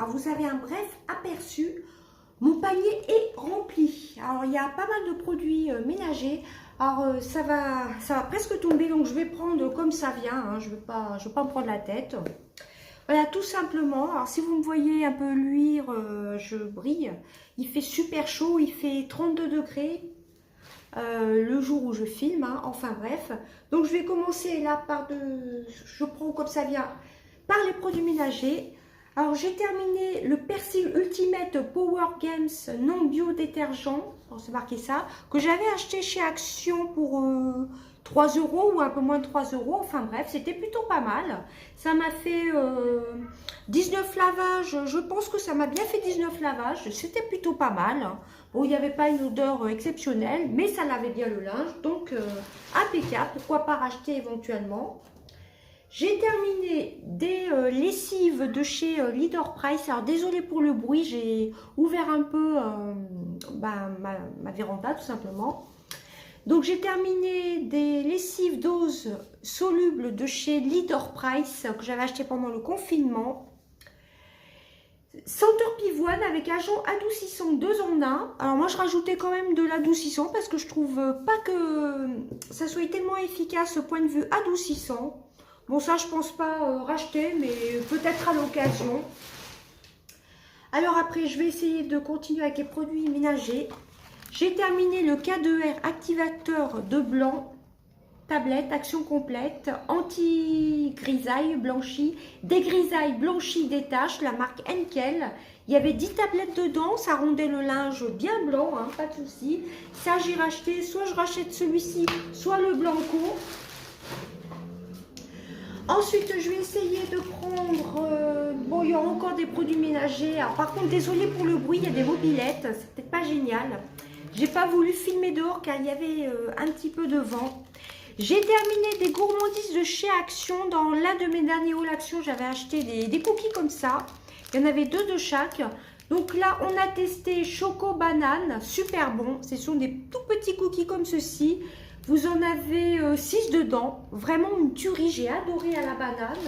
Alors vous avez un bref aperçu. Mon panier est rempli. Alors il y a pas mal de produits ménagers. Alors ça va presque tomber, donc je vais prendre comme ça vient. Hein. Je ne vais pas me prendre la tête. Voilà, tout simplement. Alors si vous me voyez un peu luire, je brille. Il fait super chaud, il fait 32 degrés. Le jour où je filme, hein, enfin bref. Donc je vais commencer là je prends comme ça vient, par les produits ménagers. Alors j'ai terminé le Persil Ultimate Power Games non bio détergent, c'est marqué ça, que j'avais acheté chez Action pour 3 € ou un peu moins de 3 €, enfin bref, c'était plutôt pas mal. Ça m'a fait 19 lavages, je pense que ça m'a bien fait 19 lavages, c'était plutôt pas mal. Bon, il n'y avait pas une odeur exceptionnelle, mais ça lavait bien le linge, donc impeccable, pourquoi pas racheter éventuellement. J'ai terminé des lessives de chez Leader Price. Alors désolé pour le bruit, j'ai ouvert un peu ma véranda tout simplement. Donc j'ai terminé des lessives dose solubles de chez Leader Price que j'avais acheté pendant le confinement. Senteur pivoine avec agent adoucissant 2 en 1. Alors moi je rajoutais quand même de l'adoucissant parce que je trouve pas que ça soit tellement efficace au point de vue adoucissant. Bon, ça, je pense pas racheter, mais peut-être à l'occasion. Alors après, je vais essayer de continuer avec les produits ménagers. J'ai terminé le K2R activateur de blanc, tablette, action complète, anti-grisaille blanchie, dégrisaille blanchie des taches, la marque Henkel. Il y avait 10 tablettes dedans, ça rendait le linge bien blanc, hein, pas de souci. Ça, j'ai racheté, soit je rachète celui-ci, soit le Blanco. Ensuite, je vais essayer de prendre... bon, il y aura encore des produits ménagers. Alors, par contre, désolé pour le bruit, il y a des mobylettes. C'est peut-être pas génial. J'ai pas voulu filmer dehors car il y avait un petit peu de vent. J'ai terminé des gourmandises de chez Action. Dans l'un de mes derniers hauls Action, j'avais acheté des cookies comme ça. Il y en avait 2 de chaque. Donc là, on a testé choco banane. Super bon. Ce sont des tout petits cookies comme ceci. Vous en avez 6 dedans, vraiment une tuerie, j'ai adoré à la banane.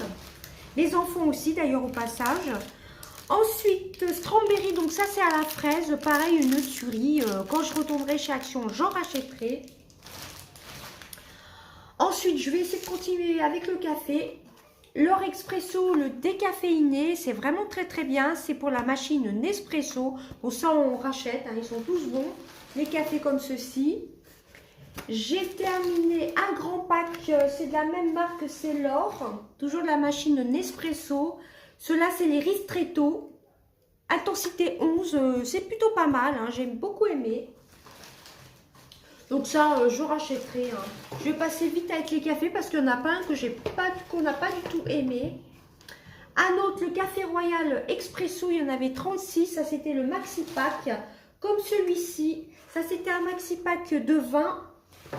Les enfants aussi d'ailleurs au passage. Ensuite, strawberry, donc ça c'est à la fraise, pareil une tuerie. Quand je retournerai chez Action, j'en rachèterai. Ensuite, je vais essayer de continuer avec le café. Leur expresso, le décaféiné, c'est vraiment très très bien. C'est pour la machine Nespresso. Bon ça on rachète, hein, ils sont tous bons. Les cafés comme ceci. J'ai terminé un grand pack, c'est de la même marque, c'est l'or, toujours de la machine Nespresso. Ceux-là, c'est les Ristretto, intensité 11, c'est plutôt pas mal, hein, j'ai beaucoup aimé. Donc ça, je rachèterai. Hein. Je vais passer vite avec les cafés parce qu'il n'y en a pas un qu'on n'a pas du tout aimé. Un autre, le Café Royal Expresso, il y en avait 36, ça c'était le Maxi Pack, comme celui-ci. Ça c'était un Maxi Pack de 20.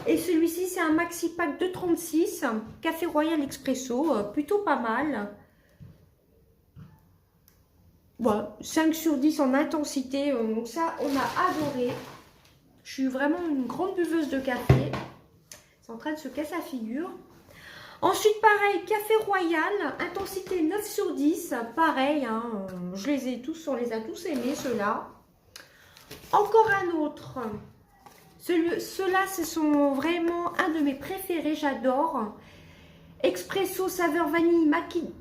Et celui-ci, c'est un maxi pack de 36, Café Royal Expresso, plutôt pas mal. Bon, 5 sur 10 en intensité, donc ça, on a adoré. Je suis vraiment une grande buveuse de café. C'est en train de se casser la figure. Ensuite, pareil, Café Royal, intensité 9 sur 10, pareil, hein, je les ai tous, on les a tous aimés, ceux-là. Encore un autre. Ceux-là, ce sont vraiment un de mes préférés, j'adore. Expresso saveur vanille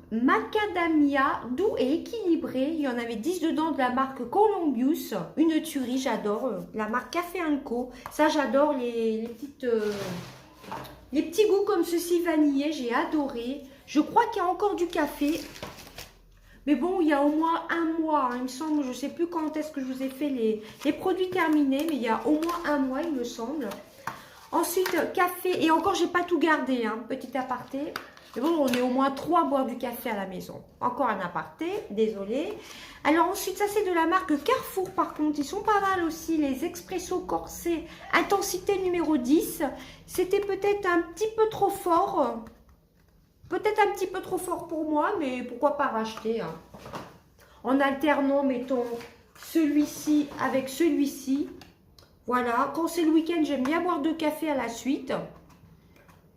macadamia, doux et équilibré. Il y en avait 10 dedans de la marque Columbius. Une tuerie, j'adore. La marque Café Co. Ça, j'adore les petits goûts comme ceci vanillés. J'ai adoré. Je crois qu'il y a encore du café. Mais bon, il y a au moins un mois, hein, il me semble, je ne sais plus quand est-ce que je vous ai fait les produits terminés, mais il y a au moins un mois, il me semble. Ensuite, café, et encore, j'ai pas tout gardé, hein, petit aparté. Mais bon, on est au moins 3 à boire du café à la maison. Encore un aparté, désolé. Alors ensuite, ça c'est de la marque Carrefour, par contre, ils sont pas mal aussi, les Expresso Corsés, intensité numéro 10. C'était peut-être un petit peu trop fort. Peut-être un petit peu trop fort pour moi, mais pourquoi pas racheter, hein. En alternant, mettons, celui-ci avec celui-ci. Voilà, quand c'est le week-end, j'aime bien boire 2 cafés à la suite.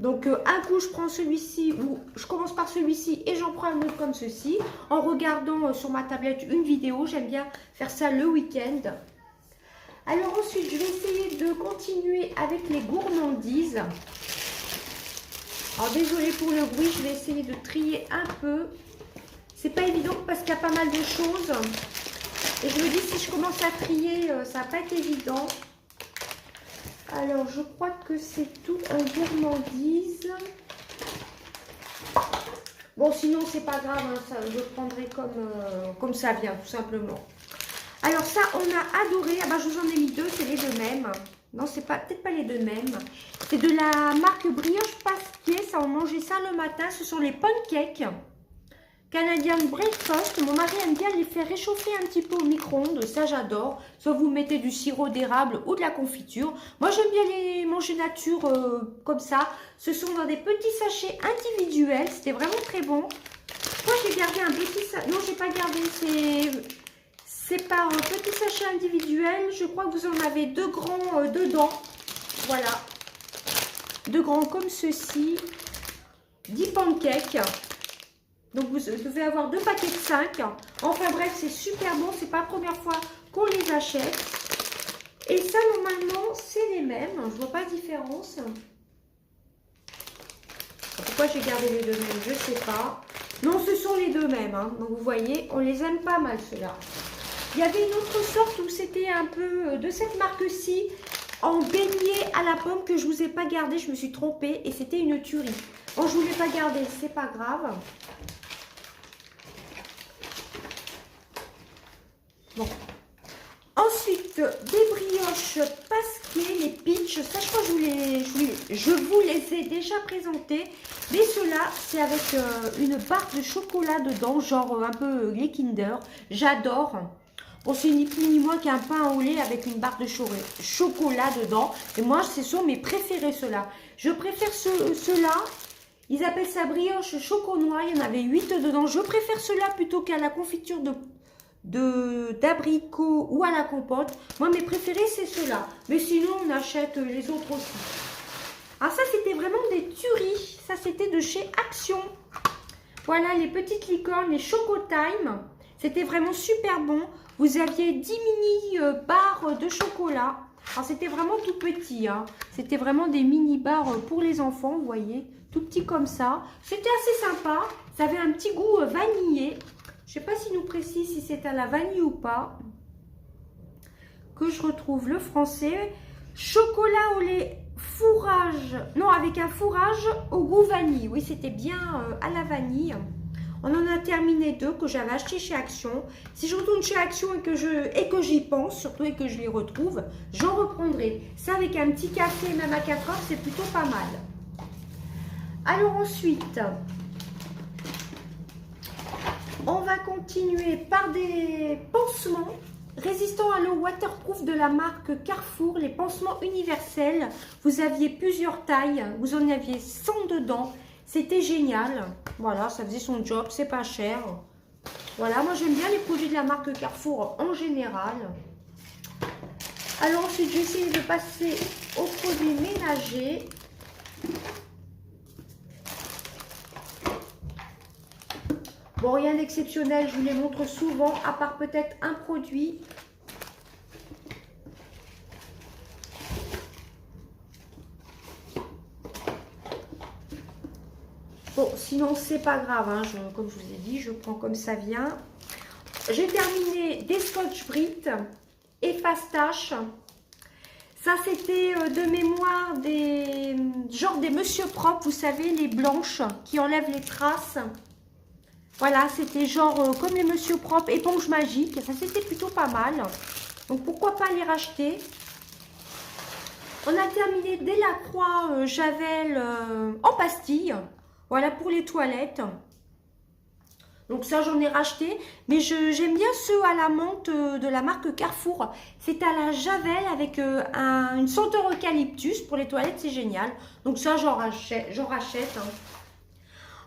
Donc un coup je prends celui-ci, ou je commence par celui-ci et j'en prends un autre comme ceci, en regardant sur ma tablette une vidéo. J'aime bien faire ça le week-end. Alors ensuite, je vais essayer de continuer avec les gourmandises. Alors désolée pour le bruit, je vais essayer de trier un peu. C'est pas évident parce qu'il y a pas mal de choses. Et je me dis, si je commence à trier, ça va pas être évident. Alors, je crois que c'est tout en gourmandise. Bon, sinon, c'est pas grave, hein, ça, je prendrai comme ça vient, tout simplement. Alors ça, on a adoré. Ah bah, je vous en ai mis deux, c'est les deux mêmes. Non, c'est pas peut-être pas les deux mêmes. C'est de la marque Brioche Pasquier. Ça, on mangeait ça le matin. Ce sont les pancakes Canadian Breakfast. Mon mari aime bien les faire réchauffer un petit peu au micro-ondes. Ça, j'adore. Soit vous mettez du sirop d'érable ou de la confiture. Moi, j'aime bien les manger nature comme ça. Ce sont dans des petits sachets individuels. C'était vraiment très bon. Moi, j'ai gardé un petit sachet. Non, j'ai pas gardé. C'est par petit sachet individuel. Je crois que vous en avez 2 grands dedans. Voilà. 2 grands comme ceci. 10 pancakes. Donc, vous devez avoir 2 paquets de 5. Enfin, bref, c'est super bon. C'est pas la première fois qu'on les achète. Et ça, normalement, c'est les mêmes. Je vois pas de différence. Pourquoi j'ai gardé les deux mêmes, je sais pas. Non, ce sont les deux mêmes. Hein. Donc, vous voyez, on les aime pas mal, ceux-là. Il y avait une autre sorte où c'était un peu de cette marque-ci, en beignet à la pomme, que je ne vous ai pas gardé. Je me suis trompée et c'était une tuerie. Bon, je ne vous l'ai pas gardé, c'est pas grave. Bon. Ensuite, des brioches Pasquier, les Peach. Ça, je crois que je vous les ai déjà présentés. Mais ceux-là, c'est avec une barre de chocolat dedans, genre un peu les Kinder. J'adore. Bon, c'est ni plus ni moins qu'un pain au lait avec une barre de chocolat dedans. Et moi, ce sont mes préférés, ceux-là. Je préfère ceux-là. Ils appellent ça brioche choco noir. Il y en avait 8 dedans. Je préfère ceux-là plutôt qu'à la confiture d'abricot ou à la compote. Moi, mes préférés, c'est ceux-là. Mais sinon, on achète les autres aussi. Alors ça, c'était vraiment des tueries. Ça, c'était de chez Action. Voilà, les petites licornes, les Choco Time. C'était vraiment super bon. Vous aviez 10 mini barres de chocolat. Alors, c'était vraiment tout petit. Hein. C'était vraiment des mini barres pour les enfants, vous voyez. Tout petit comme ça. C'était assez sympa. Ça avait un petit goût vanillé. Je ne sais pas s'il nous précise si c'est à la vanille ou pas. Que je retrouve le français. Chocolat au lait fourrage. Non, avec un fourrage au goût vanille. Oui, c'était bien à la vanille. On en a terminé 2 que j'avais acheté chez Action. Si je retourne chez Action et que j'y pense, surtout et que je les retrouve, j'en reprendrai. Ça avec un petit café, même à 4 heures, c'est plutôt pas mal. Alors ensuite, on va continuer par des pansements résistants à l'eau waterproof de la marque Carrefour, les pansements universels. Vous aviez plusieurs tailles, vous en aviez 100 dedans. C'était génial. Voilà, ça faisait son job, c'est pas cher. Voilà, moi j'aime bien les produits de la marque Carrefour en général. Alors ensuite, je vais essayer de passer aux produits ménagers. Bon, rien d'exceptionnel, je vous les montre souvent, à part peut-être un produit. Bon, sinon, c'est pas grave, hein, comme je vous ai dit, je prends comme ça vient. J'ai terminé des Scotch-Brite et Fastache. Ça, c'était de mémoire genre des Monsieur Propre, vous savez, les blanches qui enlèvent les traces. Voilà, c'était genre comme les Monsieur Propre, éponge magique. Ça, c'était plutôt pas mal. Donc, pourquoi pas les racheter? On a terminé des Lacroix Javel en pastille. Voilà pour les toilettes. Donc ça, j'en ai racheté. Mais j'aime bien ceux à la menthe de la marque Carrefour. C'est à la Javel avec une senteur eucalyptus. Pour les toilettes, c'est génial. Donc ça, j'en rachète. Hein.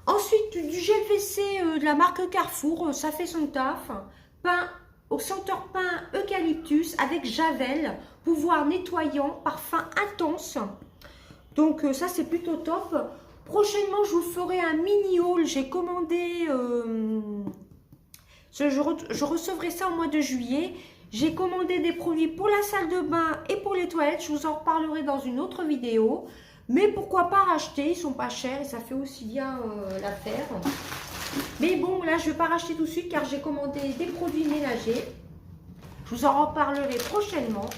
Ensuite, du gel WC de la marque Carrefour. Ça fait son taf. Pain au senteur pain eucalyptus avec Javel. Pouvoir nettoyant, parfum intense. Donc ça c'est plutôt top. Prochainement je vous ferai un mini haul. J'ai commandé, je recevrai ça au mois de juillet. J'ai commandé des produits pour la salle de bain et pour les toilettes. Je vous en reparlerai dans une autre vidéo. Mais pourquoi pas racheter, ils sont pas chers et ça fait aussi bien l'affaire. Mais bon, là je ne vais pas racheter tout de suite car j'ai commandé des produits ménagers. Je vous en reparlerai prochainement.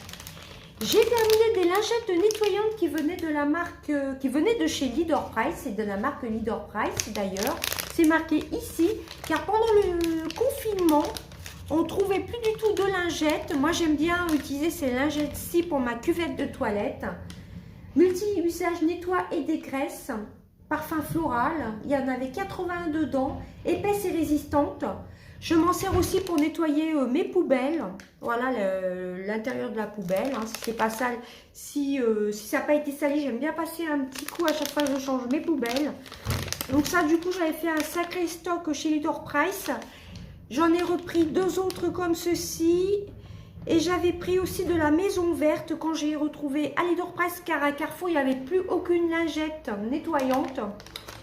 J'ai terminé des lingettes nettoyantes qui venaient de la marque, qui venaient de chez Leader Price, c'est de la marque Leader Price d'ailleurs. C'est marqué ici, car pendant le confinement, on ne trouvait plus du tout de lingettes. Moi j'aime bien utiliser ces lingettes-ci pour ma cuvette de toilette. Multi-usage nettoie et dégraisse, parfum floral, il y en avait 81 dedans, épaisse et résistante. Je m'en sers aussi pour nettoyer mes poubelles. Voilà l'intérieur de la poubelle. Hein, si c'est pas sale, si ça n'a pas été sali, j'aime bien passer un petit coup à chaque fois que je change mes poubelles. Donc ça, du coup, j'avais fait un sacré stock chez Leader Price. J'en ai repris 2 autres comme ceci. Et j'avais pris aussi de la maison verte quand j'ai retrouvé à Leader Price, car à Carrefour, il n'y avait plus aucune lingette nettoyante.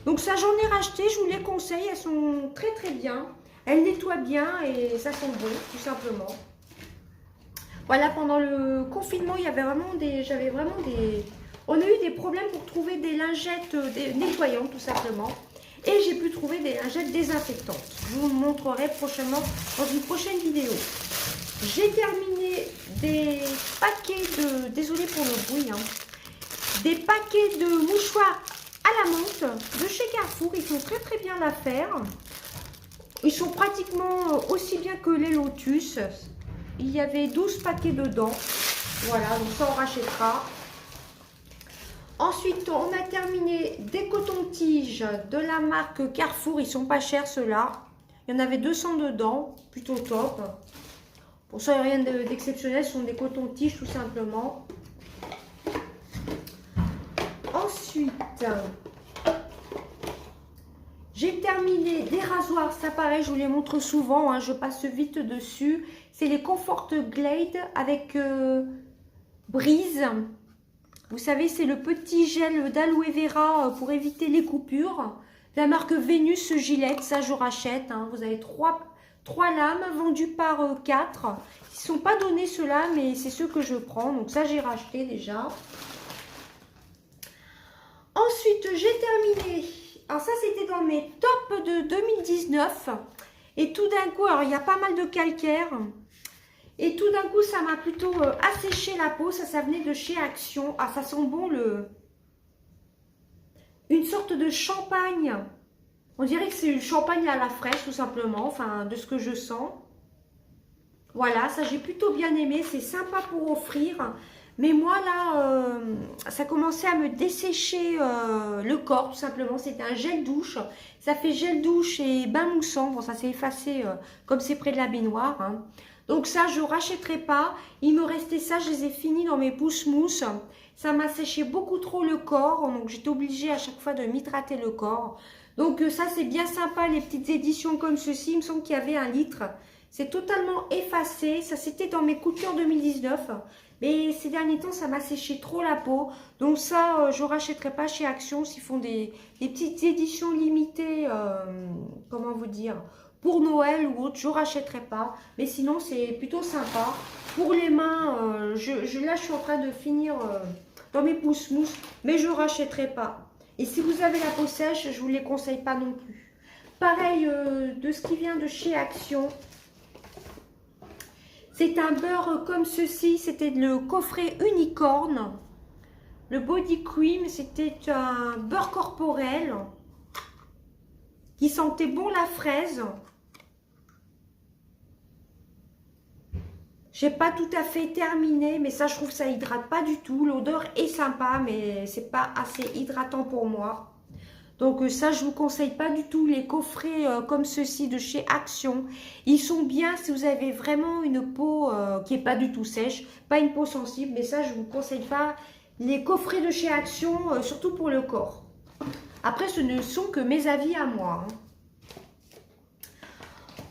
Donc ça, j'en ai racheté. Je vous les conseille. Elles sont très très bien. Elle nettoie bien et ça sent bon, tout simplement. Voilà, pendant le confinement, il y avait vraiment on a eu des problèmes pour trouver des lingettes nettoyantes, tout simplement. Et j'ai pu trouver des lingettes désinfectantes. Je vous montrerai prochainement dans une prochaine vidéo. J'ai terminé des paquets de... Désolée pour le bruit, hein. Des paquets de mouchoirs à la menthe de chez Carrefour. Ils font très très bien l'affaire. Ils sont pratiquement aussi bien que les Lotus. Il y avait 12 paquets dedans. Voilà, donc ça on rachètera. Ensuite, on a terminé des cotons-tiges de la marque Carrefour. Ils sont pas chers ceux-là. Il y en avait 200 dedans. Plutôt top. Pour ça, il n'y a rien d'exceptionnel. Ce sont des cotons-tiges tout simplement. Ensuite... j'ai terminé des rasoirs, ça pareil, je vous les montre souvent, hein, je passe vite dessus. C'est les Comfort Glade avec Brise. Vous savez, c'est le petit gel d'aloe vera pour éviter les coupures. La marque Vénus Gillette, ça je rachète. Hein. Vous avez 3 lames vendues par 4. Ils ne sont pas donnés ceux-là, mais c'est ceux que je prends. Donc ça, j'ai racheté déjà. Ensuite, j'ai terminé... Alors ça, c'était dans mes tops de 2019. Et tout d'un coup, alors il y a pas mal de calcaire. Et tout d'un coup, ça m'a plutôt asséché la peau. Ça venait de chez Action. Ah, ça sent bon une sorte de champagne. On dirait que c'est une champagne à la fraîche, tout simplement. Enfin, de ce que je sens. Voilà, ça j'ai plutôt bien aimé. C'est sympa pour offrir. Mais moi là, ça commençait à me dessécher le corps tout simplement. C'était un gel douche. Ça fait gel douche et bain moussant. Bon, ça s'est effacé comme c'est près de la baignoire. Hein. Donc ça, je ne rachèterai pas. Il me restait ça, je les ai finis dans mes pouces mousse. Ça m'a séché beaucoup trop le corps. Donc j'étais obligée à chaque fois de m'hydrater le corps. Donc ça, c'est bien sympa, les petites éditions comme ceci. Il me semble qu'il y avait 1 litre. C'est totalement effacé. Ça, c'était dans mes coutures 2019. Mais ces derniers temps, ça m'a séché trop la peau. Donc ça, je ne rachèterai pas chez Action s'ils font des petites éditions limitées, comment vous dire, pour Noël ou autre, je ne rachèterai pas. Mais sinon, c'est plutôt sympa. Pour les mains, là, je suis en train de finir dans mes pouces mousse, mais je ne rachèterai pas. Et si vous avez la peau sèche, je ne vous les conseille pas non plus. Pareil, de ce qui vient de chez Action. C'est un beurre comme ceci, c'était le coffret unicorne. Le body cream, c'était un beurre corporel qui sentait bon la fraise. J'ai pas tout à fait terminé, mais ça, je trouve que ça hydrate pas du tout. L'odeur est sympa, mais c'est pas assez hydratant pour moi. Donc ça, je vous conseille pas du tout les coffrets comme ceci de chez Action. Ils sont bien si vous avez vraiment une peau qui est pas du tout sèche, pas une peau sensible. Mais ça, je vous conseille pas les coffrets de chez Action, surtout pour le corps. Après, ce ne sont que mes avis à moi. Hein.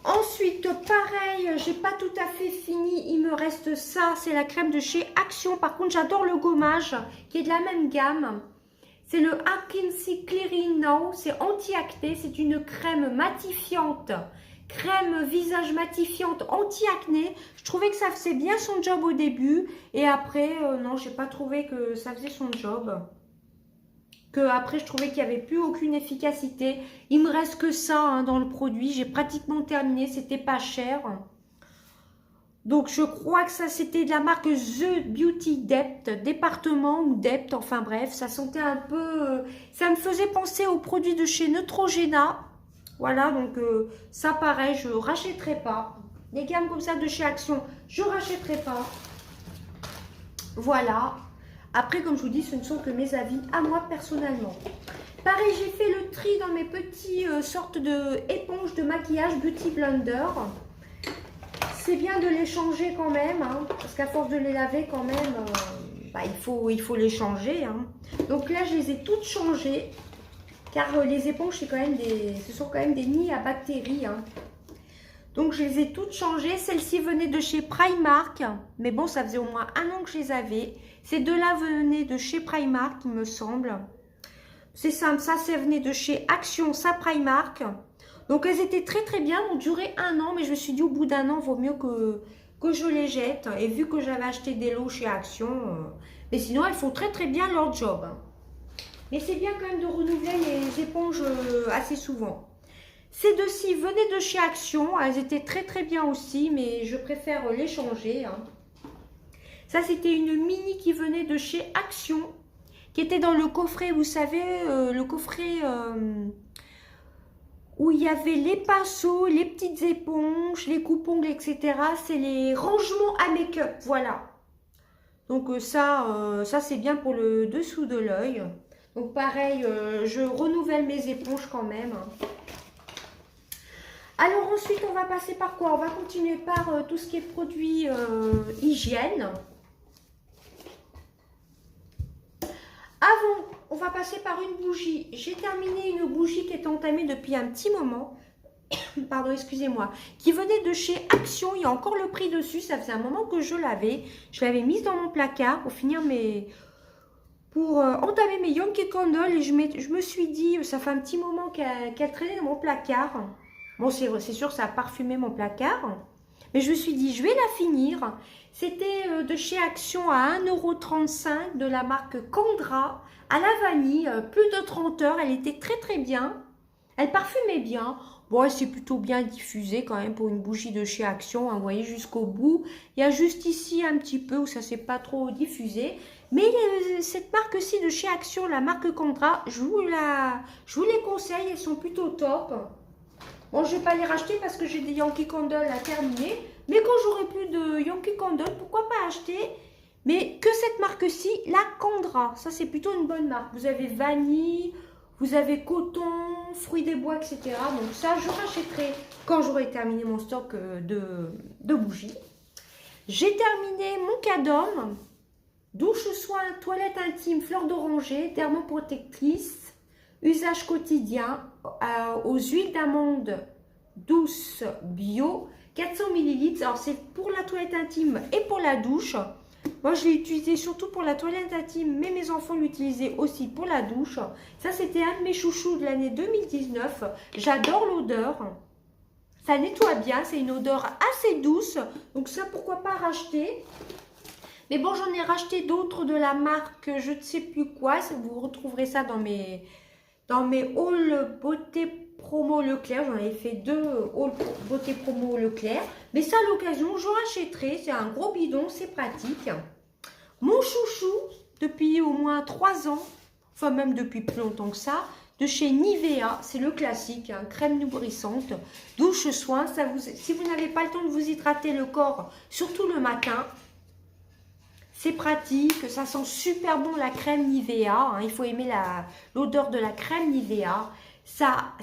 Ensuite, pareil, j'ai pas tout à fait fini. Il me reste ça, c'est la crème de chez Action. Par contre, j'adore le gommage qui est de la même gamme. C'est le Acne Clearing Now, c'est anti-acné, c'est une crème matifiante, crème visage matifiante anti-acné. Je trouvais que ça faisait bien son job au début et après, non, j'ai pas trouvé que ça faisait son job. Que après, je trouvais qu'il n'y avait plus aucune efficacité. Il me reste que ça hein, dans le produit, j'ai pratiquement terminé, c'était pas cher. Donc, je crois que ça, c'était de la marque The Beauty Depth, département ou Depth, enfin bref, ça sentait un peu... ça me faisait penser aux produits de chez Neutrogena. Voilà, donc ça, pareil, je rachèterai pas. Les gammes comme ça de chez Action, je rachèterai pas. Voilà. Après, comme je vous dis, ce ne sont que mes avis à moi personnellement. Pareil, j'ai fait le tri dans mes petits sortes de éponges de maquillage Beauty Blender. C'est bien de les changer quand même, hein, parce qu'à force de les laver quand même, bah, il faut les changer. Hein. Donc là, je les ai toutes changées, car les éponges, ce sont quand même des nids à bactéries. Hein. Donc je les ai toutes changées. Celles-ci venaient de chez Primark, mais bon, ça faisait au moins 1 an que je les avais. Ces deux-là venaient de chez Primark, il me semble. C'est simple, ça venait de chez Action, ça Primark. Donc elles étaient très très bien, ont duré 1 an, mais je me suis dit au bout d'1 an, vaut mieux que je les jette. Et vu que j'avais acheté des lots chez Action, mais sinon elles font très très bien leur job. Hein. Mais c'est bien quand même de renouveler les éponges assez souvent. Ces deux-ci venaient de chez Action, elles étaient très très bien aussi, mais je préfère les changer. Hein. Ça c'était une mini qui venait de chez Action, qui était dans le coffret, vous savez, le coffret... où il y avait les pinceaux, les petites éponges, les coupes-ongles, etc. C'est les rangements à make-up, voilà. Donc ça c'est bien pour le dessous de l'œil. Donc pareil, je renouvelle mes éponges quand même. Alors ensuite, on va passer par quoi? On va continuer par tout ce qui est produits hygiène. Avant, on va passer par une bougie. J'ai terminé une bougie qui est entamée depuis un petit moment. Pardon, excusez-moi. Qui venait de chez Action. Il y a encore le prix dessus. Ça faisait un moment que je l'avais. Je l'avais mise dans mon placard pour finir pour entamer mes Yankee Candle. Et je me suis dit, ça fait un petit moment qu'elle traînait dans mon placard. Bon, c'est sûr, ça a parfumé mon placard. Mais je me suis dit, je vais la finir. C'était de chez Action à 1,35 € de la marque Candra à la vanille, plus de 30 heures. Elle était très très bien. Elle parfumait bien. Bon, elle s'est plutôt bien diffusée quand même pour une bougie de chez Action. Hein, vous voyez jusqu'au bout. Il y a juste ici un petit peu où ça ne s'est pas trop diffusé. Mais cette marque-ci de chez Action, la marque Candra, je vous les conseille. Elles sont plutôt top. Bon, je ne vais pas les racheter parce que j'ai des Yankee Candle à terminer. Mais quand j'aurai plus de Yankee Candle, pourquoi pas acheter? Mais que cette marque-ci, la Candra. Ça, c'est plutôt une bonne marque. Vous avez vanille, vous avez coton, fruits des bois, etc. Donc ça, je rachèterai quand j'aurai terminé mon stock de bougies. J'ai terminé mon Cadom. Douche soin, toilette intime, fleur d'oranger, thermoprotectrice, usage quotidien aux huiles d'amande douce bio, 400 ml. Alors c'est pour la toilette intime et pour la douche. Moi je l'ai utilisé surtout pour la toilette intime, mais mes enfants l'utilisaient aussi pour la douche. Ça c'était un de mes chouchous de l'année 2019. J'adore l'odeur. Ça nettoie bien, c'est une odeur assez douce. Donc ça pourquoi pas racheter. Mais bon, j'en ai racheté d'autres de la marque, je ne sais plus quoi. Vous retrouverez ça dans mes hauls beauté promo Leclerc. J'en avais fait 2 hauls beauté promo Leclerc. Mais ça, à l'occasion, je rachèterai. C'est un gros bidon, c'est pratique. Mon chouchou, depuis au moins 3 ans, enfin même depuis plus longtemps que ça, de chez Nivea. C'est le classique, hein, crème nourrissante, douche soin. Si vous n'avez pas le temps de vous hydrater le corps, surtout le matin, c'est pratique, ça sent super bon la crème Nivea. Hein, il faut aimer l'odeur de la crème Nivea. Ça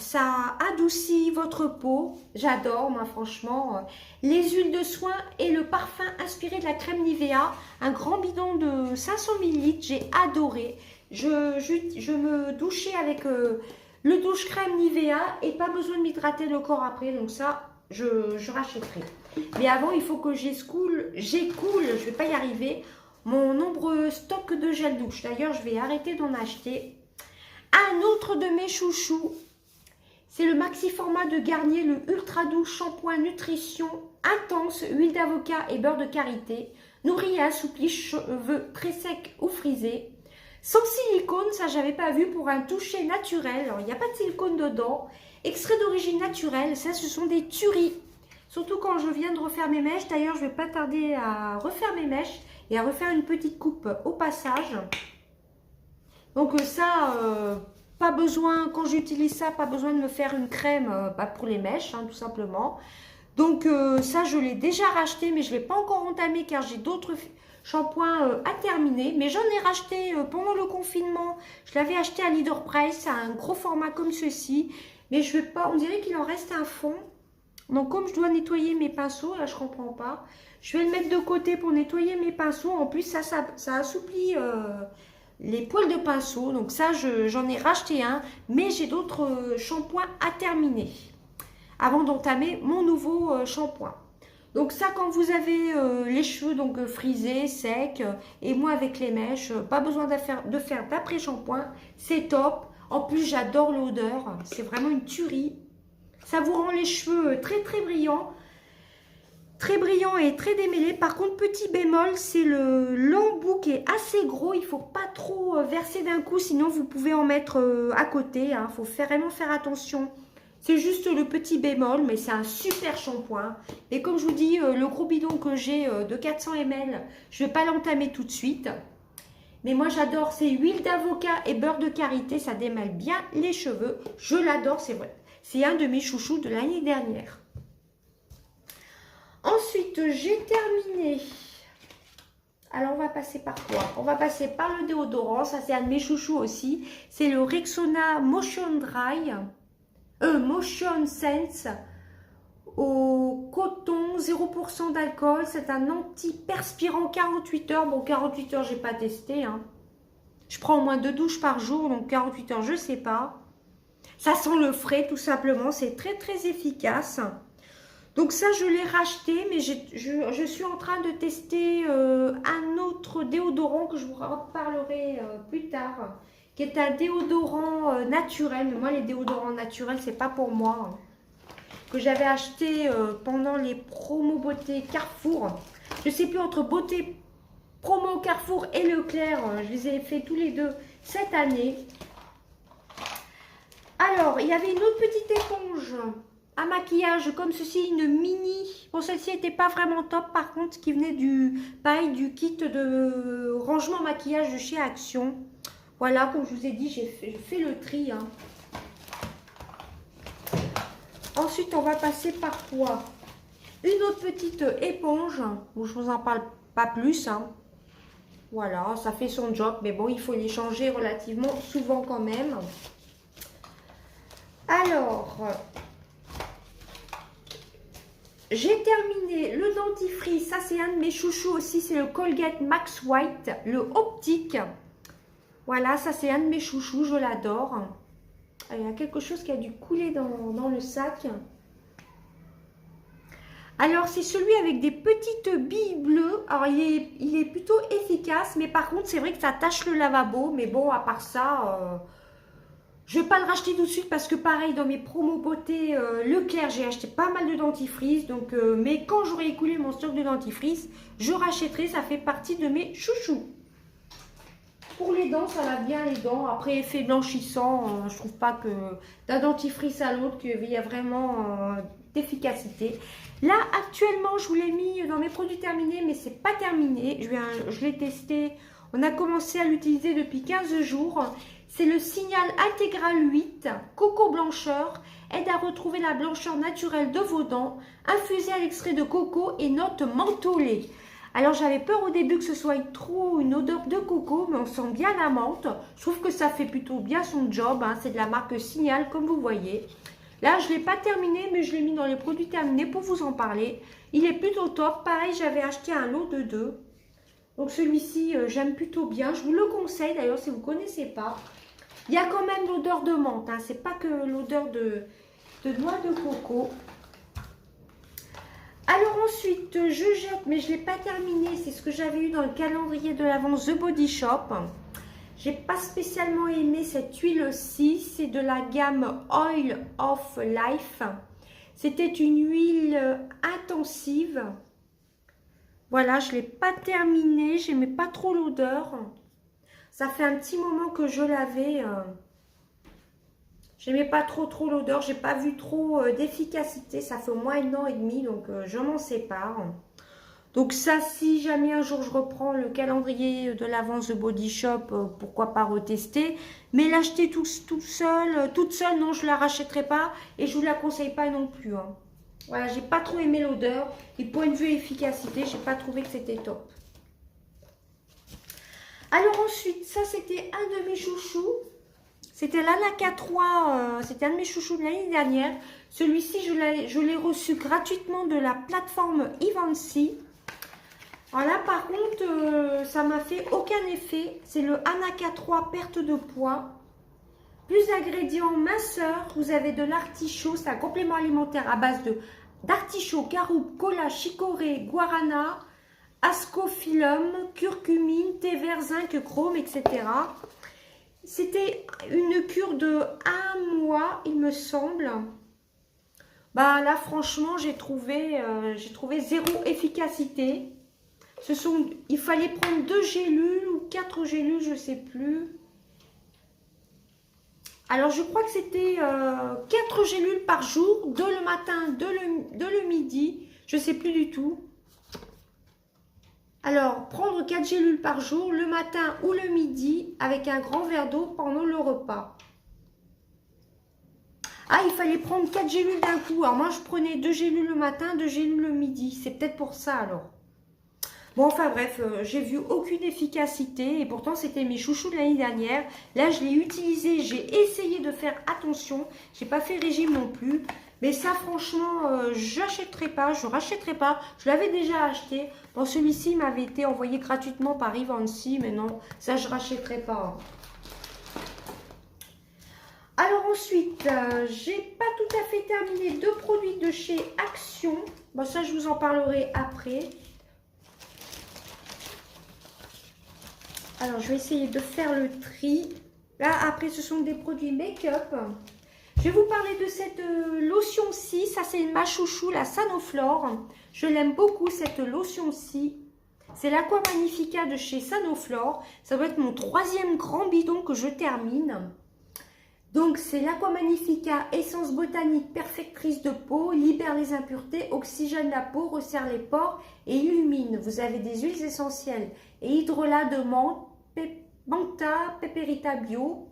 adoucit votre peau. J'adore, moi, franchement. Les huiles de soin et le parfum inspiré de la crème Nivea. Un grand bidon de 500 ml. J'ai adoré. Je me douchais avec le douche crème Nivea et pas besoin de m'hydrater le corps après. Donc ça, je rachèterai. Mais avant, il faut que j'écoule. Je ne vais pas y arriver. Mon nombreux stock de gel douche. D'ailleurs, je vais arrêter d'en acheter. Un autre de mes chouchous, c'est le maxi format de Garnier, le ultra doux shampoing nutrition intense, huile d'avocat et beurre de karité. Nourrit et assouplit cheveux très secs ou frisés. Sans silicone, ça j'avais pas vu, pour un toucher naturel. Alors il n'y a pas de silicone dedans. Extrait d'origine naturelle, ça ce sont des tueries. Surtout quand je viens de refaire mes mèches. D'ailleurs je vais pas tarder à refaire mes mèches et à refaire une petite coupe au passage. Donc ça, pas besoin, quand j'utilise ça, pas besoin de me faire une crème pour les mèches, hein, tout simplement. Donc ça, je l'ai déjà racheté, mais je ne l'ai pas encore entamé car j'ai d'autres shampoings à terminer. Mais j'en ai racheté pendant le confinement. Je l'avais acheté à Leader Price, à un gros format comme ceci. Mais je vais pas, on dirait qu'il en reste un fond. Donc comme je dois nettoyer mes pinceaux, là je comprends pas. Je vais le mettre de côté pour nettoyer mes pinceaux. En plus, ça assouplit les poils de pinceau. Donc ça, j'en ai racheté un. Mais j'ai d'autres shampoings à terminer avant d'entamer mon nouveau shampoing. Donc ça, quand vous avez les cheveux donc frisés, secs, et moi avec les mèches, pas besoin de faire d'après-shampoing, c'est top. En plus, j'adore l'odeur, c'est vraiment une tuerie. Ça vous rend les cheveux très très brillants et très démêlés. Par contre, petit bémol, c'est l'embout qui est assez gros. Il ne faut pas trop verser d'un coup, sinon vous pouvez en mettre à côté. Il faut vraiment faire attention. C'est juste le petit bémol, mais c'est un super shampoing. Et comme je vous dis, le gros bidon que j'ai de 400 ml, je ne vais pas l'entamer tout de suite. Mais moi, j'adore ces huiles d'avocat et beurre de karité. Ça démêle bien les cheveux. Je l'adore, c'est vrai. C'est un de mes chouchous de l'année dernière. Ensuite, j'ai terminé. Alors, on va passer par quoi? On va passer par le déodorant. Ça, c'est un de mes chouchous aussi. C'est le Rexona Motion Dry. Motion Sense au coton, 0% d'alcool. C'est un anti-perspirant 48 heures. Bon, 48 heures, j'ai pas testé. Je prends au moins 2 douches par jour, donc 48 heures, je sais pas. Ça sent le frais, tout simplement. C'est très, très efficace. Donc ça, je l'ai racheté, mais je suis en train de tester un autre déodorant que je vous reparlerai plus tard, qui est un déodorant naturel. Mais moi, les déodorants naturels, c'est pas pour moi. Que j'avais acheté pendant les promos beauté Carrefour. Je sais plus, entre beauté promo Carrefour et Leclerc, je les ai fait tous les deux cette année. Alors, il y avait une autre petite éponge à maquillage comme ceci, une mini. Bon, celle-ci n'était pas vraiment top, par contre, qui venait pareil, du kit de rangement maquillage de chez Action. Voilà, comme je vous ai dit, j'ai fait le tri. Ensuite, on va passer par quoi? Une autre petite éponge. Bon, je ne vous en parle pas plus. Voilà, ça fait son job. Mais bon, il faut les changer relativement souvent quand même. Alors, j'ai terminé le dentifrice. Ça, c'est un de mes chouchous aussi. C'est le Colgate Max White, le optique. Voilà, ça, c'est un de mes chouchous. Je l'adore. Il y a quelque chose qui a dû couler dans le sac. Alors, c'est celui avec des petites billes bleues. Alors, il est plutôt efficace. Mais par contre, c'est vrai que ça tâche le lavabo. Mais bon, à part ça... je ne vais pas le racheter tout de suite parce que pareil, dans mes promos beauté Leclerc, j'ai acheté pas mal de dentifrice. Donc, mais quand j'aurai écoulé mon stock de dentifrice, je rachèterai. Ça fait partie de mes chouchous. Pour les dents, ça lave bien les dents. Après, effet blanchissant, je trouve pas que d'un dentifrice à l'autre, qu'il y a vraiment d'efficacité. Là, actuellement, je vous l'ai mis dans mes produits terminés, mais c'est pas terminé. Je l'ai testé. On a commencé à l'utiliser depuis 15 jours. C'est le Signal Intégral 8, Coco Blancheur, aide à retrouver la blancheur naturelle de vos dents, infusé à l'extrait de coco et notes mentholées. Alors j'avais peur au début que ce soit trop une odeur de coco, mais on sent bien la menthe. Je trouve que ça fait plutôt bien son job, c'est de la marque Signal comme vous voyez. Là je ne l'ai pas terminé, mais je l'ai mis dans les produits terminés pour vous en parler. Il est plutôt top, pareil j'avais acheté un lot de 2. Donc celui-ci j'aime plutôt bien, je vous le conseille d'ailleurs si vous ne connaissez pas. Il y a quand même l'odeur de menthe, c'est pas que l'odeur de noix de coco. Alors ensuite, je jette, mais je ne l'ai pas terminé. C'est ce que j'avais eu dans le calendrier de l'avant The Body Shop. J'ai pas spécialement aimé cette huile-ci. C'est de la gamme Oil of Life. C'était une huile intensive. Voilà, je ne l'ai pas terminée. J'aimais pas trop l'odeur. Ça fait un petit moment que je l'avais. J'aimais pas trop l'odeur. J'ai pas vu trop d'efficacité. Ça fait au moins 1 an et demi. Donc, je m'en sépare. Donc ça, si jamais un jour je reprends le calendrier de l'avance de Body Shop, pourquoi pas retester. Mais l'acheter toute seule, non, je ne la rachèterai pas et je ne vous la conseille pas non plus. Hein. Voilà, j'ai pas trop aimé l'odeur et point de vue efficacité, j'ai pas trouvé que c'était top. Alors ensuite, ça c'était un de mes chouchous. C'était l'Anaka 3, c'était un de mes chouchous de l'année dernière. Celui-ci, je l'ai reçu gratuitement de la plateforme Evency. Alors là, par contre, ça m'a fait aucun effet. C'est le Anaka 3 perte de poids. Plus d'ingrédients minceur. Vous avez de l'artichaut. C'est un complément alimentaire à base d'artichaut, caroube, cola, chicorée, guarana, ascophyllum, curcumine, thé vert, zinc, chrome, etc. C'était une cure de 1 mois, il me semble. Bah là, franchement, j'ai trouvé zéro efficacité. Il fallait prendre 2 gélules ou 4 gélules, je ne sais plus. Alors, je crois que c'était 4 gélules par jour, 2 le matin, 2 le midi. Je ne sais plus du tout. Alors, prendre 4 gélules par jour, le matin ou le midi, avec un grand verre d'eau pendant le repas. Ah, il fallait prendre 4 gélules d'un coup. Alors, moi, je prenais 2 gélules le matin, 2 gélules le midi. C'est peut-être pour ça, alors. Bon, enfin bref, j'ai vu aucune efficacité et pourtant c'était mes chouchous de l'année dernière. Là, je l'ai utilisé, j'ai essayé de faire attention. J'ai pas fait régime non plus. Mais ça, franchement, j'achèterai pas, je rachèterai pas. Je l'avais déjà acheté. Bon, celui-ci m'avait été envoyé gratuitement par Evency, mais non, ça, je rachèterai pas. Alors ensuite, j'ai pas tout à fait terminé 2 produits de chez Action. Bon, ça, je vous en parlerai après. Alors, je vais essayer de faire le tri. Là, après, ce sont des produits make-up. Je vais vous parler de cette lotion-ci. Ça, c'est ma chouchou, la Sanoflore. Je l'aime beaucoup, cette lotion-ci. C'est l'Aqua Magnifica de chez Sanoflore. Ça doit être mon 3e grand bidon que je termine. Donc, c'est l'Aqua Magnifica, essence botanique perfectrice de peau, libère les impuretés, oxygène la peau, resserre les pores et illumine. Vous avez des huiles essentielles et hydrolat de menthe, Manta, Pepperita Bio.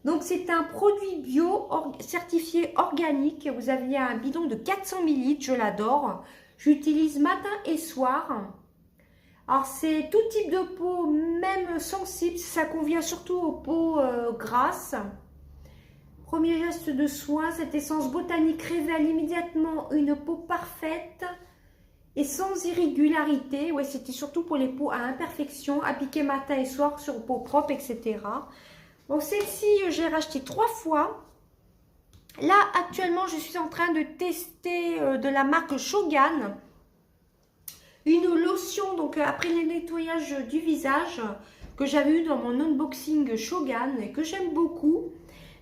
Donc, c'est un produit bio certifié organique. Vous avez un bidon de 400 ml, je l'adore. J'utilise matin et soir. Alors, c'est tout type de peau, même sensible. Ça convient surtout aux peaux grasses. Premier geste de soin, cette essence botanique révèle immédiatement une peau parfaite et sans irrégularité. Ouais, c'était surtout pour les peaux à imperfection, appliquées matin et soir sur peau propre, etc. Bon, celle-ci, j'ai racheté 3 fois. Là, actuellement, je suis en train de tester de la marque Shogan. Une lotion, donc après le nettoyage du visage, que j'avais eu dans mon unboxing Shogan et que j'aime beaucoup.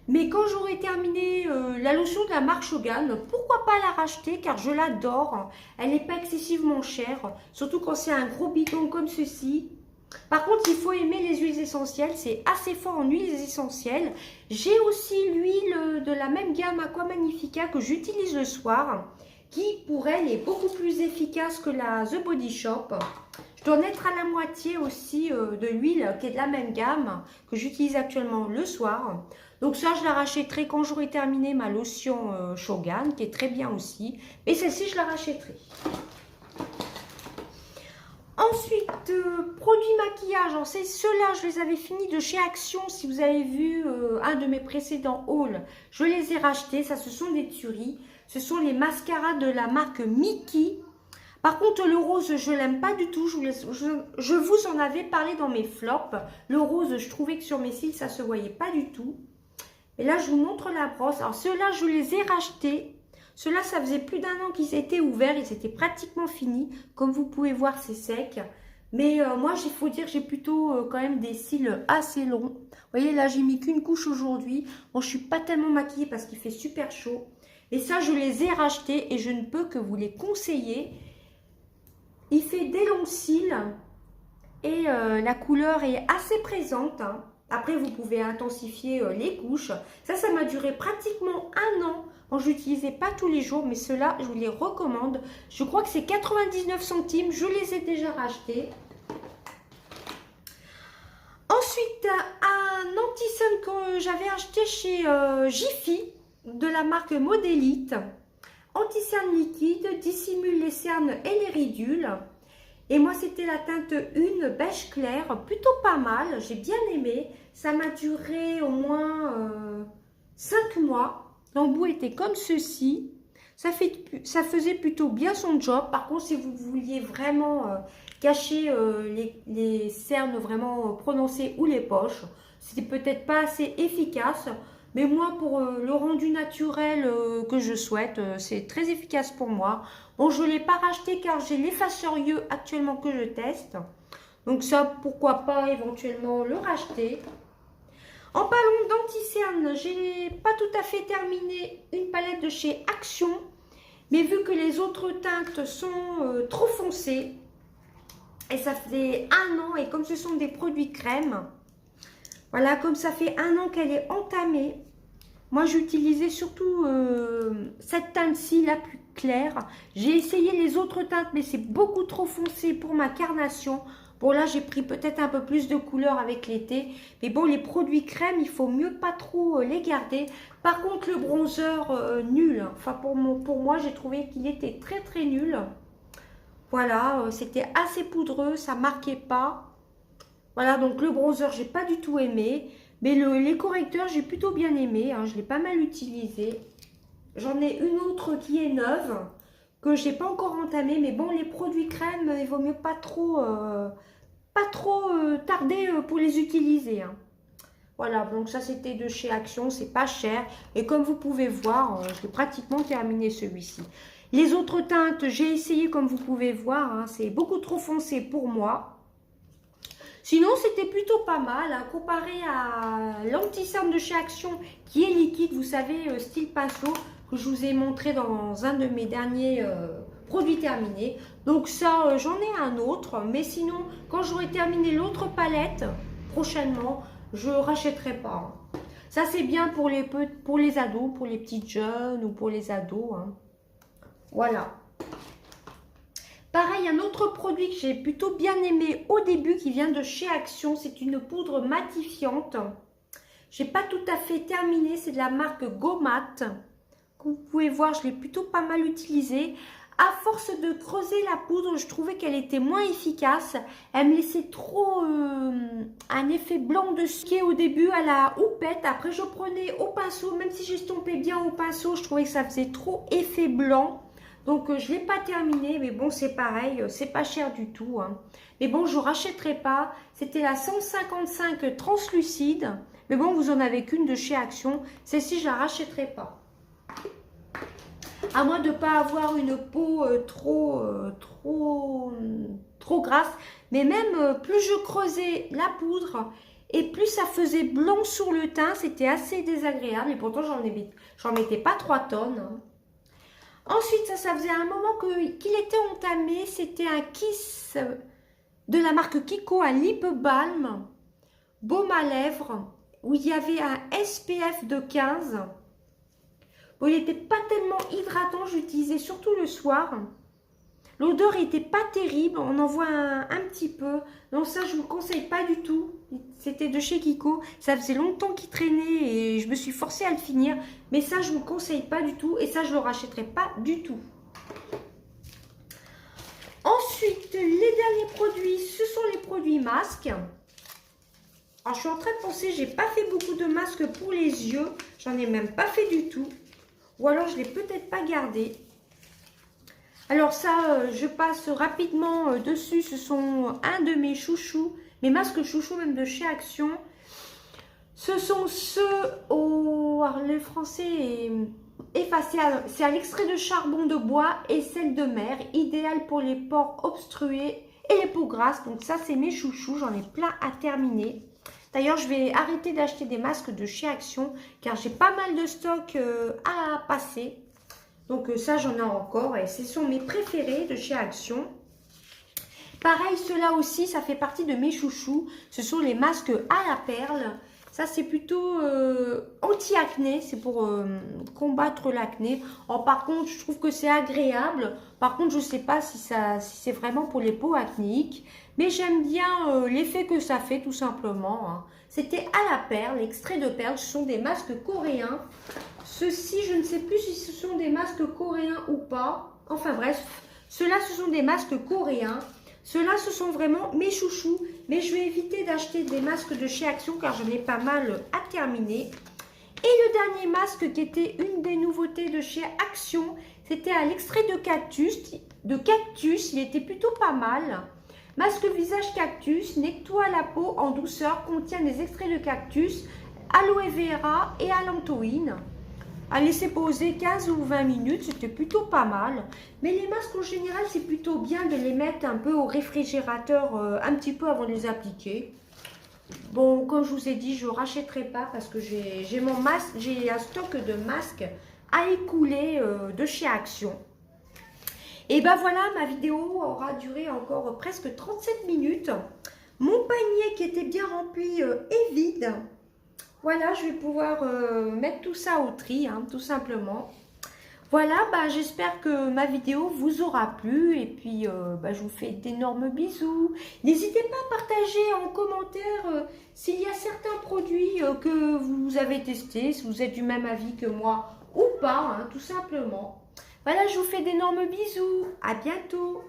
Mais quand j'aurai terminé la lotion de la marque Shogan, pourquoi pas la racheter car je l'adore. Elle n'est pas excessivement chère, surtout quand c'est un gros bidon comme ceci. Par contre, il faut aimer les huiles essentielles, c'est assez fort en huiles essentielles. J'ai aussi l'huile de la même gamme Aqua Magnifica que j'utilise le soir, qui pour elle est beaucoup plus efficace que la The Body Shop. Je dois en être à la moitié aussi de l'huile qui est de la même gamme que j'utilise actuellement le soir. Donc ça, je la rachèterai quand j'aurai terminé ma lotion Shogan, qui est très bien aussi. Mais celle-ci, je la rachèterai. Ensuite, produits maquillage. Ceux-là, je les avais finis de chez Action. Si vous avez vu un de mes précédents hauls, je les ai rachetés. Ça, ce sont des tueries. Ce sont les mascaras de la marque Mickey. Par contre, le rose, je ne l'aime pas du tout. Je vous en avais parlé dans mes flops. Le rose, je trouvais que sur mes cils, ça ne se voyait pas du tout. Et là, je vous montre la brosse. Alors, ceux-là, je les ai rachetés. Ceux-là, ça faisait plus d'1 an qu'ils étaient ouverts. Ils étaient pratiquement finis. Comme vous pouvez voir, c'est sec. Mais moi, il faut dire que j'ai plutôt quand même des cils assez longs. Vous voyez, là, j'ai mis qu'une couche aujourd'hui. Bon, je suis pas tellement maquillée parce qu'il fait super chaud. Et ça, je les ai rachetés et je ne peux que vous les conseiller. Il fait des longs cils et la couleur est assez présente, hein. Après, vous pouvez intensifier les couches. Ça m'a duré pratiquement un an. Bon, je l'utilisais pas tous les jours, mais ceux-là, je vous les recommande. Je crois que c'est 99 centimes. Je les ai déjà rachetés. Ensuite, un anti-cerne que j'avais acheté chez Jiffy, de la marque Modélite. Anti-cerne liquide, dissimule les cernes et les ridules. Et moi, c'était la teinte 1 beige clair, plutôt pas mal, j'ai bien aimé. Ça m'a duré au moins 5 mois. L'embout était comme ceci. Ça faisait plutôt bien son job. Par contre, si vous vouliez vraiment cacher les cernes vraiment prononcées ou les poches, c'était peut-être pas assez efficace. Mais moi, pour le rendu naturel que je souhaite, c'est très efficace pour moi. Bon, je ne l'ai pas racheté car j'ai l'effaceur yeux actuellement que je teste. Donc ça, pourquoi pas éventuellement le racheter. En parlant d'anti-cerne, j'ai pas tout à fait terminé une palette de chez Action. Mais vu que les autres teintes sont trop foncées, et ça fait un an, et comme ce sont des produits crème, voilà, comme ça fait un an qu'elle est entamée, moi j'utilisais surtout cette teinte-ci, la plus claire. J'ai essayé les autres teintes, mais c'est beaucoup trop foncé pour ma carnation. Bon, là j'ai pris peut-être un peu plus de couleur avec l'été. Mais bon, les produits crème, il faut mieux pas trop les garder. Par contre, le bronzer, nul. Enfin, pour moi, j'ai trouvé qu'il était très très nul. Voilà, c'était assez poudreux, ça marquait pas. Voilà, donc le bronzer, j'ai pas du tout aimé. Mais les correcteurs, j'ai plutôt bien aimé, hein, je l'ai pas mal utilisé. J'en ai une autre qui est neuve, que j'ai pas encore entamée. Mais bon, les produits crème, il vaut mieux pas trop tarder pour les utiliser, hein. Voilà, donc ça c'était de chez Action, c'est pas cher. Et comme vous pouvez voir, je l'ai pratiquement terminé celui-ci. Les autres teintes, j'ai essayé comme vous pouvez voir, hein, c'est beaucoup trop foncé pour moi. Sinon, c'était plutôt pas mal, hein, comparé à l'anti-cerne de chez Action qui est liquide, vous savez, style pinceau, que je vous ai montré dans un de mes derniers produits terminés. Donc ça, j'en ai un autre, mais sinon, quand j'aurai terminé l'autre palette, prochainement, je ne rachèterai pas, hein. Ça, c'est bien pour les ados, pour les petites jeunes ou pour les ados, hein. Voilà. Pareil, un autre produit que j'ai plutôt bien aimé au début qui vient de chez Action, c'est une poudre matifiante. Je n'ai pas tout à fait terminé, c'est de la marque Gomat. Comme vous pouvez voir, je l'ai plutôt pas mal utilisée. À force de creuser la poudre, je trouvais qu'elle était moins efficace. Elle me laissait trop un effet blanc dessus au début à la houppette. Après, je prenais au pinceau, même si j'estompais bien au pinceau, je trouvais que ça faisait trop effet blanc. Donc, je ne l'ai pas terminé, mais bon, c'est pareil, c'est pas cher du tout, hein. Mais bon, je ne rachèterai pas. C'était la 155 translucide. Mais bon, vous en avez qu'une de chez Action. Celle-ci, je ne la rachèterai pas. À moins de ne pas avoir une peau trop grasse. Mais même plus je creusais la poudre et plus ça faisait blanc sur le teint. C'était assez désagréable. Et pourtant, j'en mettais pas 3 tonnes, hein. Ensuite, ça faisait un moment qu'il était entamé. C'était un Kiss de la marque Kiko, un lip balm, baume à lèvres, où il y avait un SPF de 15. Bon, il n'était pas tellement hydratant, j'utilisais surtout le soir. L'odeur n'était pas terrible, on en voit un petit peu. Donc ça, je ne vous conseille pas du tout. C'était de chez Kiko. Ça faisait longtemps qu'il traînait et je me suis forcée à le finir. Mais ça, je ne vous conseille pas du tout. Et ça, je ne le rachèterai pas du tout. Ensuite, les derniers produits, ce sont les produits masques. Alors, je suis en train de penser, j'ai pas fait beaucoup de masques pour les yeux. J'en ai même pas fait du tout. Ou alors, je ne l'ai peut-être pas gardé. Alors ça, je passe rapidement dessus. Ce sont un de mes chouchous, mes masques chouchous même de chez Action. Ce sont ceux au... Alors, le français est effacé. C'est à l'extrait de charbon de bois et sel de mer. Idéal pour les pores obstrués et les peaux grasses. Donc ça, c'est mes chouchous. J'en ai plein à terminer. D'ailleurs, je vais arrêter d'acheter des masques de chez Action car j'ai pas mal de stock à passer. Donc ça, j'en ai encore et ce sont mes préférés de chez Action. Pareil, ceux-là aussi, ça fait partie de mes chouchous. Ce sont les masques à la perle. Ça, c'est plutôt anti-acné. C'est pour combattre l'acné. Par contre, je trouve que c'est agréable. Par contre, je ne sais pas si c'est vraiment pour les peaux acnéiques. Mais j'aime bien l'effet que ça fait, tout simplement. Hein. C'était à la perle, extrait de perle. Ce sont des masques coréens. Ceux-ci, je ne sais plus si ce sont des masques coréens ou pas. Enfin bref, ceux-là, ce sont des masques coréens. Ceux-là, ce sont vraiment mes chouchous. Mais je vais éviter d'acheter des masques de chez Action car j'en ai pas mal à terminer. Et le dernier masque qui était une des nouveautés de chez Action, c'était à l'extrait de cactus. Il était plutôt pas mal. Masque visage cactus, nettoie la peau en douceur, contient des extraits de cactus, aloe vera et allantoïne. À laisser poser 15 ou 20 minutes, c'était plutôt pas mal. Mais les masques en général, c'est plutôt bien de les mettre un peu au réfrigérateur un petit peu avant de les appliquer. Bon, comme je vous ai dit, je ne rachèterai pas parce que j'ai mon masque, j'ai un stock de masques à écouler de chez Action. Et ben voilà, ma vidéo aura duré encore presque 37 minutes. Mon panier qui était bien rempli est vide. Voilà, je vais pouvoir mettre tout ça au tri, hein, tout simplement. Voilà, bah, j'espère que ma vidéo vous aura plu. Et puis, je vous fais d'énormes bisous. N'hésitez pas à partager en commentaire s'il y a certains produits que vous avez testés, si vous êtes du même avis que moi ou pas, hein, tout simplement. Voilà, je vous fais d'énormes bisous. À bientôt.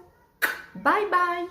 Bye bye.